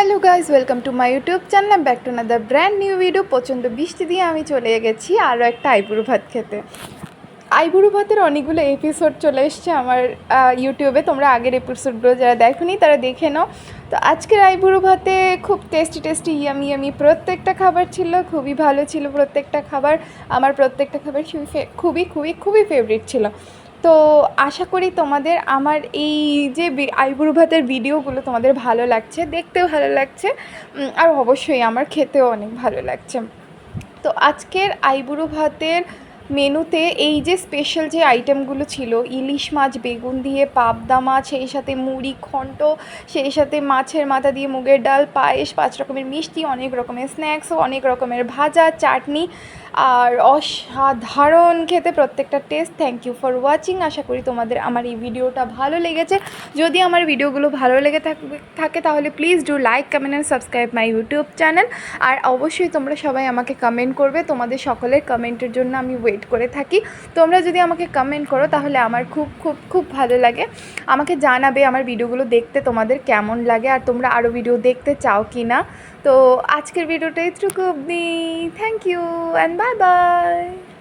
Hello guys, welcome to my YouTube channel, back to another brand new video. প্রচণ্ড বৃষ্টি দিয়ে আমি চলে গেছি আরও একটা আইবুড়ো ভাত খেতে। আইবুড়ো ভাতের অনেকগুলো এপিসোড চলে এসছে আমার ইউটিউবে। তোমরা আগের এপিসোডগুলো যারা দেখোনি তারা দেখে নাও। তো আজকের আইবুড়ো ভাতে খুব টেস্টি ইয়ামি প্রত্যেকটা খাবার ছিল, খুবই ভালো ছিল প্রত্যেকটা খাবার। আমার প্রত্যেকটা খাবার খুবই ফেভারিট ছিল। তো আশা করি তোমাদের আমার এই যে আইবুড়ো ভাতের ভিডিওগুলো তোমাদের ভালো লাগছে, দেখতেও ভালো লাগছে, আর অবশ্যই আমার খেতেও অনেক ভালো লাগছে। তো আজকের আইবুড়ো ভাতের মেনুতে এই যে স্পেশাল যে আইটেমগুলো ছিল, ইলিশ মাছ বেগুন দিয়ে, পাবদা মাছ, সেই সাথে মুড়ি ঘন্ট, সেই সাথে মাছের মাথা দিয়ে মুগের ডাল, পায়েস, 5 রকমের মিষ্টি, অনেক রকমের স্ন্যাক্স, অনেক রকমের ভাজা, চাটনি, আর অসাধারণ খেতে প্রত্যেকটা taste. Thank you for watching. আশা করি তোমাদের আমার এই ভিডিওটা ভালো লেগেছে। যদি আমার ভিডিওগুলো ভালো লেগে থাকে তাহলে please do like, comment and subscribe my YouTube channel. আর অবশ্যই তোমরা সবাই আমাকে কমেন্ট করবে, তোমাদের সকলের কমেন্টের জন্য আমি ওয়েট করে থাকি। তোমরা যদি আমাকে কমেন্ট করো তাহলে আমার খুব ভালো লাগে। আমাকে জানাবে আমার ভিডিওগুলো দেখতে তোমাদের কেমন লাগে, আর তোমরা আরও ভিডিও দেখতে চাও কি না। তো আজকের ভিডিওটা এটুকু অবধি। Thank you and bye by.